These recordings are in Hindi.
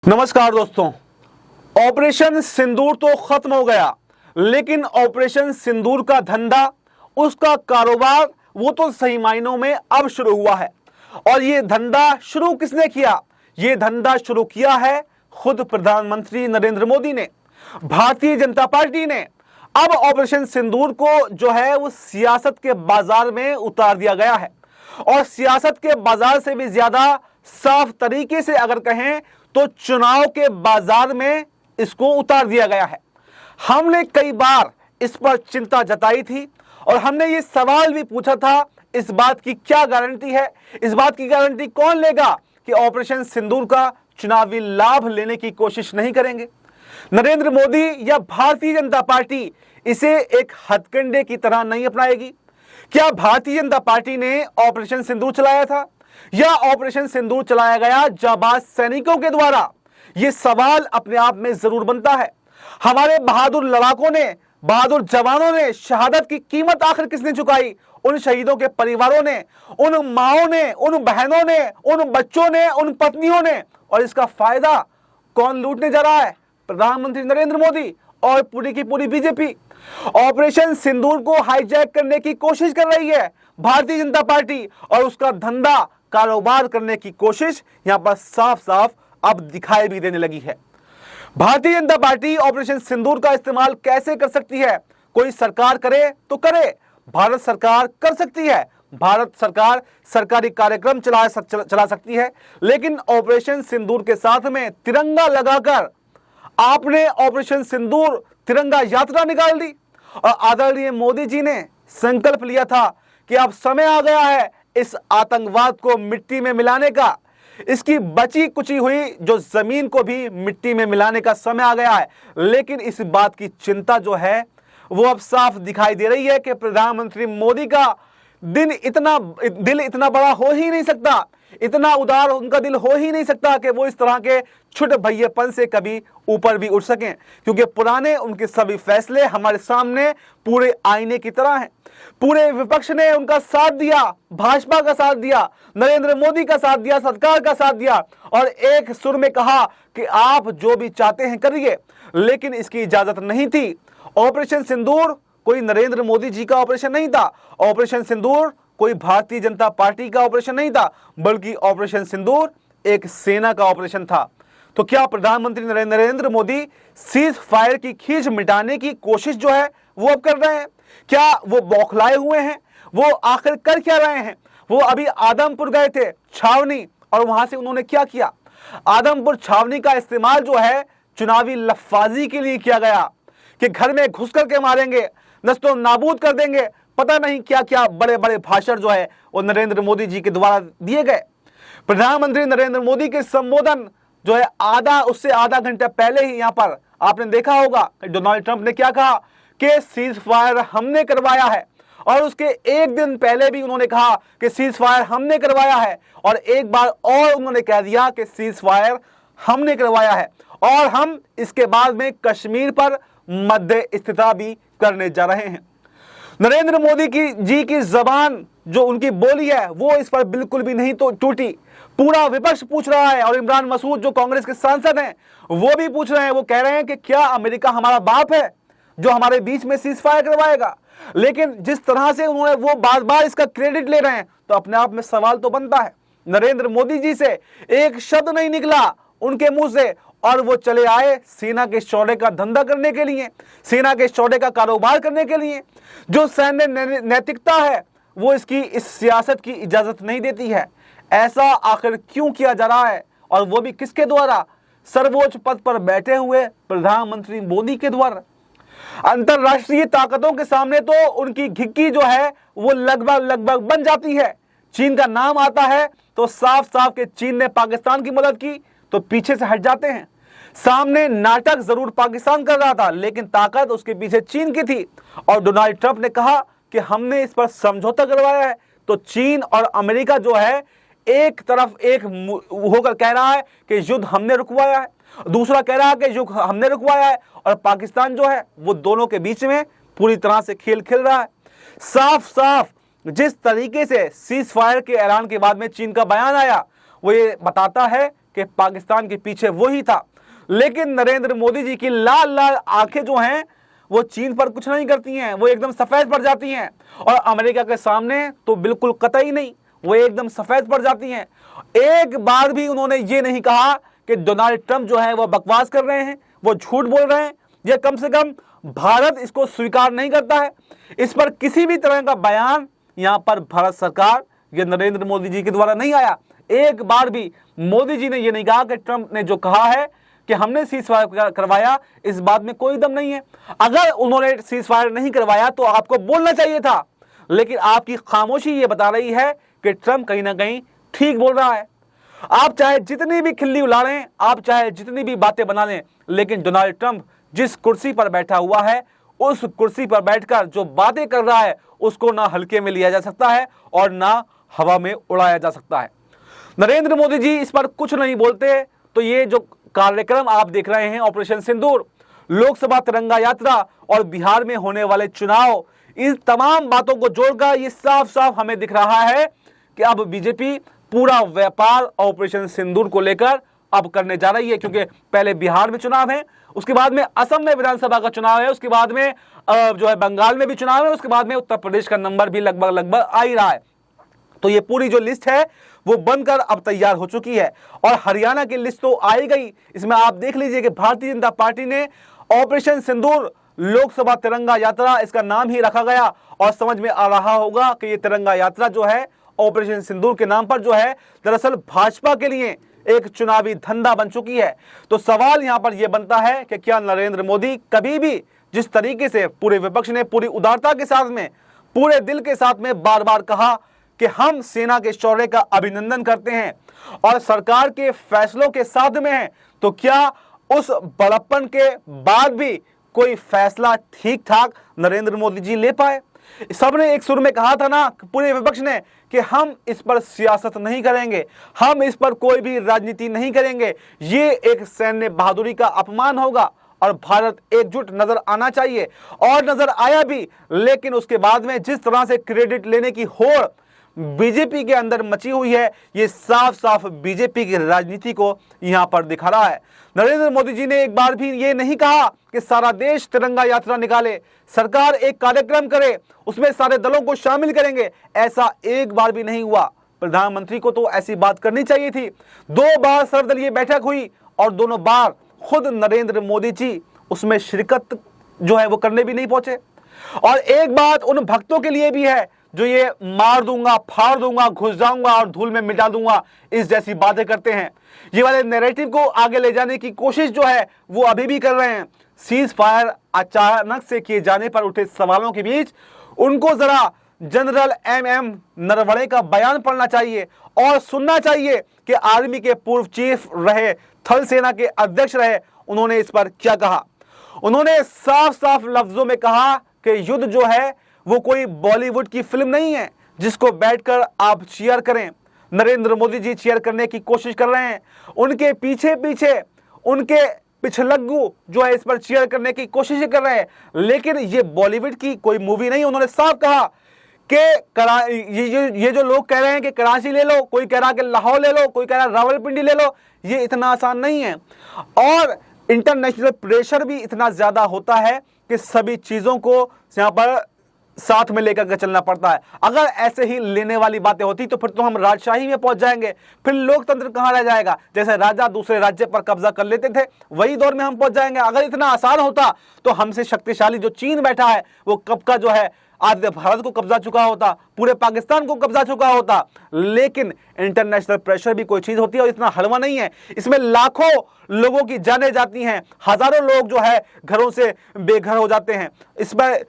नमस्कार दोस्तों। ऑपरेशन सिंदूर तो खत्म हो गया, लेकिन ऑपरेशन सिंदूर का धंधा, उसका कारोबार वो तो सही मायनों में अब शुरू हुआ है। और ये धंधा शुरू किसने किया? ये धंधा शुरू किया है खुद प्रधानमंत्री नरेंद्र मोदी ने, भारतीय जनता पार्टी ने। अब ऑपरेशन सिंदूर को जो है वो सियासत के बाजार में उतार दिया गया है, और सियासत के बाजार से भी ज्यादा साफ तरीके से अगर कहें तो चुनाव के बाजार में इसको उतार दिया गया है। हमने कई बार इस पर चिंता जताई थी और हमने ये सवाल भी पूछा था, इस बात की क्या गारंटी है, इस बात की गारंटी कौन लेगा कि ऑपरेशन सिंदूर का चुनावी लाभ लेने की कोशिश नहीं करेंगे नरेंद्र मोदी या भारतीय जनता पार्टी इसे एक हथकंडे की तरह नहीं अपनाएगी। क्या भारतीय जनता पार्टी ने ऑपरेशन सिंदूर चलाया था या ऑपरेशन सिंदूर चलाया गया जाबाज सैनिकों के द्वारा? यह सवाल अपने आप में जरूर बनता है। हमारे बहादुर लड़ाकों ने, बहादुर जवानों ने शहादत की कीमत आखिर किसने चुकाई? उन शहीदों के परिवारों ने, उन माओं ने, उन बहनों ने, उन बच्चों ने, उन पत्नियों ने। और इसका फायदा कौन लूटने जा रहा है? प्रधानमंत्री नरेंद्र मोदी और पूरी की पूरी बीजेपी। ऑपरेशन सिंदूर को हाईजैक करने की कोशिश कर रही है भारतीय जनता पार्टी, और उसका धंधा कारोबार करने की कोशिश यहां पर साफ साफ अब दिखाई भी देने लगी है। भारतीय जनता पार्टी ऑपरेशन सिंदूर का इस्तेमाल कैसे कर सकती है? कोई सरकार करे तो करे, भारत सरकार कर सकती है, भारत सरकार सरकारी कार्यक्रम चला सकती है, लेकिन ऑपरेशन सिंदूर के साथ में तिरंगा लगाकर आपने ऑपरेशन सिंदूर तिरंगा यात्रा निकाल दी। और आदरणीय मोदी जी ने संकल्प लिया था कि अब समय आ गया है इस आतंकवाद को मिट्टी में मिलाने का, इसकी बची कुची हुई जो जमीन को भी मिट्टी में मिलाने का समय आ गया है। लेकिन इस बात की चिंता जो है वो अब साफ दिखाई दे रही है कि प्रधानमंत्री मोदी का दिल इतना बड़ा हो ही नहीं सकता, इतना उदार उनका दिल हो ही नहीं सकता कि वो इस तरह के छुट भैयेपन से कभी ऊपर भी उठ सकें, क्योंकि पुराने उनके सभी फैसले हमारे सामने पूरे आईने की तरह हैं। पूरे विपक्ष ने उनका साथ दिया, भाजपा का साथ दिया, नरेंद्र मोदी का साथ दिया, सरकार का साथ दिया, और एक सुर में कहा कि आप जो भी चाहते हैं करिए। लेकिन इसकी इजाजत नहीं थी। ऑपरेशन सिंदूर कोई नरेंद्र मोदी जी का ऑपरेशन नहीं था, ऑपरेशन सिंदूर कोई भारतीय जनता पार्टी का ऑपरेशन नहीं था, बल्कि ऑपरेशन सिंदूर एक सेना का ऑपरेशन था। तो क्या प्रधानमंत्री नरेंद्र मोदी सीज फायर की खींच मिटाने की कोशिश जो है वो अब कर रहे हैं? क्या वो बौखलाए हुए हैं? वो आखिर कर क्या रहे हैं? वो अभी आदमपुर गए थे छावनी, और वहां से उन्होंने क्या किया? आदमपुर छावनी का इस्तेमाल जो है चुनावी लफाजी के लिए किया गया कि घर में घुस करके मारेंगे, नस्तो नाबूद कर देंगे, पता नहीं क्या क्या बड़े बड़े भाषण जो है वो नरेंद्र मोदी जी के द्वारा दिए गए। प्रधानमंत्री नरेंद्र मोदी के संबोधन जो है उससे आधा घंटा पहले ही यहां पर आपने देखा होगा डोनाल्ड ट्रंप ने क्या कहा कि सीज फायर हमने करवाया है, और उसके एक दिन पहले भी उन्होंने कहा कि सीज फायर हमने करवाया है, और एक बार और उन्होंने कह दिया कि सीज फायर हमने करवाया है, और हम इसके बाद में कश्मीर पर मध्य स्थिति भी करने जा रहे हैं। नरेंद्र मोदी जी की जबान जो उनकी बोली है वो इस पर बिल्कुल भी नहीं तो टूटी। पूरा विपक्ष पूछ रहा है, और इमरान मसूद जो कांग्रेस के सांसद हैं वो भी पूछ रहे हैं, वो कह रहे हैं कि क्या अमेरिका हमारा बाप है जो हमारे बीच में सीज फायर करवाएगा? लेकिन जिस तरह से उन्होंने वो बार बार इसका क्रेडिट ले रहे हैं, तो अपने आप में सवाल तो बनता है। नरेंद्र मोदी जी से एक शब्द नहीं निकला उनके मुंह से, और वो चले आए सेना के शौर्य का धंधा करने के लिए, सेना के शौर्य का कारोबार करने के लिए। जो सैन्य नैतिकता है वो इस सियासत की इजाजत नहीं देती है। ऐसा आखिर क्यों किया जा रहा है, और वो भी किसके द्वारा? सर्वोच्च पद पर बैठे हुए प्रधानमंत्री मोदी के द्वारा। अंतरराष्ट्रीय ताकतों के सामने तो उनकी घिक्की जो है वो लगभग बन जाती है। चीन का नाम आता है तो साफ साफ के चीन ने पाकिस्तान की मदद की तो पीछे से हट जाते हैं। सामने नाटक जरूर पाकिस्तान कर रहा था, लेकिन ताकत उसके पीछे चीन की थी। और डोनाल्ड ट्रंप ने कहा कि हमने इस पर समझौता करवाया है, तो चीन और अमेरिका जो है एक तरफ एक होकर कह रहा है कि युद्ध हमने रुकवाया है, दूसरा कह रहा है कि युद्ध हमने रुकवाया है, और पाकिस्तान जो है वो दोनों के बीच में पूरी तरह से खेल खेल रहा है। साफ साफ जिस तरीके से सीज फायर के ऐलान के बाद में चीन का बयान आया वो ये बताता है कि पाकिस्तान के पीछे वही था। लेकिन नरेंद्र मोदी जी की लाल लाल आंखें जो हैं वो चीन पर कुछ नहीं करती हैं, वो एकदम सफेद पड़ जाती हैं। और अमेरिका के सामने तो बिल्कुल कतई नहीं, वो एकदम सफेद पड़ जाती हैं। एक बार भी उन्होंने ये नहीं कहा कि डोनाल्ड ट्रंप जो है वो बकवास कर रहे हैं, वो झूठ बोल रहे हैं, या कम से कम भारत इसको स्वीकार नहीं करता है। इस पर किसी भी तरह का बयान यहां पर भारत सरकार या नरेंद्र मोदी जी के द्वारा नहीं आया। एक बार भी मोदी जी ने यह नहीं कहा कि ट्रंप ने जो कहा है कि हमने सीज फायर करवाया, इस बात में कोई दम नहीं है। अगर उन्होंने सीज फायर नहीं करवाया तो आपको बोलना चाहिए था, लेकिन आपकी खामोशी ये बता रही है कि ट्रंप कहीं ना कहीं ठीक बोल रहा है। आप चाहे जितनी भी खिल्ली उड़ा लें, आप चाहे जितनी भी बातें बना लें, लेकिन डोनाल्ड ट्रंप जिस कुर्सी पर बैठा हुआ है, उस कुर्सी पर बैठकर जो बातें कर रहा है उसको ना हल्के में लिया जा सकता है और ना हवा में उड़ाया जा सकता है। नरेंद्र मोदी जी इस पर कुछ नहीं बोलते तो ये जो कार्यक्रम आप देख रहे हैं ऑपरेशन सिंदूर, लोकसभा तिरंगा यात्रा और बिहार में होने वाले चुनाव, इन तमाम बातों को जोड़कर ये साफ साफ हमें दिख रहा है कि अब बीजेपी पूरा व्यापार ऑपरेशन सिंदूर को लेकर अब करने जा रही है। क्योंकि पहले बिहार में चुनाव है, उसके बाद में असम में विधानसभा का चुनाव है, उसके बाद में जो है बंगाल में भी चुनाव है, उसके बाद में उत्तर प्रदेश का नंबर भी लगभग आ ही रहा है। तो ये पूरी जो लिस्ट है वो बनकर अब तैयार हो चुकी है और हरियाणा की लिस्ट तो आई गई। इसमें आप देख लीजिए कि भारतीय जनता पार्टी ने ऑपरेशन सिंदूर लोकसभा तिरंगा यात्रा इसका नाम ही रखा गया और समझ में आ रहा होगा कि ये तिरंगा यात्रा जो है ऑपरेशन सिंदूर के नाम पर जो है दरअसल भाजपा के लिए एक चुनावी धंधा बन चुकी है। तो सवाल यहां पर यह बनता है कि क्या नरेंद्र मोदी कभी भी जिस तरीके से पूरे विपक्ष ने पूरी उदारता के साथ में, पूरे दिल के साथ में बार बार कहा कि हम सेना के शौर्य का अभिनंदन करते हैं और सरकार के फैसलों के साथ में हैं, तो क्या उस बड़प्पन के बाद भी कोई फैसला ठीक ठाक नरेंद्र मोदी जी ले पाए? सबने एक सुर में कहा था ना, पूरे विपक्ष ने, कि हम इस पर सियासत नहीं करेंगे, हम इस पर कोई भी राजनीति नहीं करेंगे, ये एक सैन्य बहादुरी का अपमान होगा और भारत एकजुट नजर आना चाहिए, और नजर आया भी। लेकिन उसके बाद में जिस तरह से क्रेडिट लेने की होड़ बीजेपी के अंदर मची हुई है, ये साफ साफ बीजेपी की राजनीति को यहां पर दिखा रहा है। नरेंद्र मोदी जी ने एक बार भी ये नहीं कहा कि सारा देश तिरंगा यात्रा निकाले, सरकार एक कार्यक्रम करे, उसमें सारे दलों को शामिल करेंगे, ऐसा एक बार भी नहीं हुआ। प्रधानमंत्री को तो ऐसी बात करनी चाहिए थी। 2 बार सर्वदलीय बैठक हुई और दोनों बार खुद नरेंद्र मोदी जी उसमें शिरकत जो है वो करने भी नहीं पहुंचे। और एक बात उन भक्तों के लिए भी है जो ये मार दूंगा, फाड़ दूंगा, घुस जाऊंगा और धूल में मिटा दूंगा, इस जैसी बातें करते हैं। ये वाले नैरेटिव को आगे ले जाने की कोशिश जो है वो अभी भी कर रहे हैं। सीज फायर अचानक से किए जाने पर उठे सवालों के बीच उनको जरा जनरल MM नरवणे का बयान पढ़ना चाहिए और सुनना चाहिए कि आर्मी के पूर्व चीफ रहे, थल सेना के अध्यक्ष रहे, उन्होंने इस पर क्या कहा। उन्होंने साफ साफ लफ्जों में कहा कि युद्ध जो है वो कोई बॉलीवुड की फिल्म नहीं है जिसको बैठकर आप चीयर करें। नरेंद्र मोदी जी चीयर करने की कोशिश कर रहे हैं, उनके पीछे पीछे उनके पिछलग्गू जो है इस पर चीयर करने की कोशिश कर रहे हैं, लेकिन ये बॉलीवुड की कोई मूवी नहीं। उन्होंने साफ कहा कि ये जो लोग कह रहे हैं कि कराची ले लो, कोई कह रहा कि लाहौर ले लो, कोई कह रहा रावलपिंडी ले लो, ये इतना आसान नहीं है और इंटरनेशनल प्रेशर भी इतना ज्यादा होता है कि सभी चीजों को यहाँ पर साथ में लेकर के चलना पड़ता है। अगर ऐसे ही लेने वाली बातें होती तो फिर तो हम राजशाही में पहुंच जाएंगे, फिर लोकतंत्र कहां रह जाएगा। जैसे राजा दूसरे राज्य पर कब्जा कर लेते थे वही दौर में हम पहुंच जाएंगे। अगर इतना आसान होता तो हमसे शक्तिशाली जो चीन बैठा है वो कब का जो है आधे भारत को कब्जा चुका होता, पूरे पाकिस्तान को कब्जा चुका होता। लेकिन इंटरनेशनल प्रेशर भी कोई चीज होती है और इतना हलवा नहीं है। इसमें लाखों लोगों की जानें जाती हैं, हजारों लोग जो है घरों से बेघर हो जाते हैं, इसमें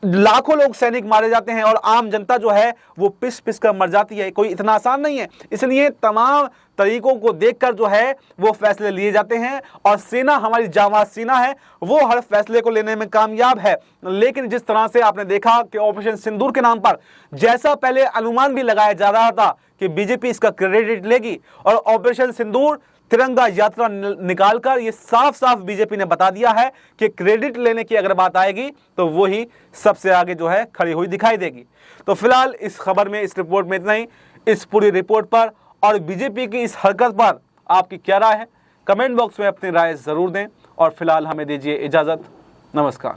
लाखों लोग सैनिक मारे जाते हैं और आम जनता जो है वो पिस पिस कर मर जाती है। कोई इतना आसान नहीं है। इसलिए तमाम तरीकों को देखकर जो है वो फैसले लिए जाते हैं और सेना, हमारी जांबाज सेना है, वो हर फैसले को लेने में कामयाब है। लेकिन जिस तरह से आपने देखा कि ऑपरेशन सिंदूर के नाम पर जैसा पहले अनुमान भी लगाया जा रहा था कि बीजेपी इसका क्रेडिट लेगी और ऑपरेशन सिंदूर तिरंगा यात्रा निकालकर ये साफ साफ बीजेपी ने बता दिया है कि क्रेडिट लेने की अगर बात आएगी तो वो ही सबसे आगे जो है खड़ी हुई दिखाई देगी। तो फिलहाल इस खबर में, इस रिपोर्ट में इतना ही। इस पूरी रिपोर्ट पर और बीजेपी की इस हरकत पर आपकी क्या राय है? कमेंट बॉक्स में अपनी राय जरूर दें और फिलहाल हमें दीजिए इजाजत। नमस्कार।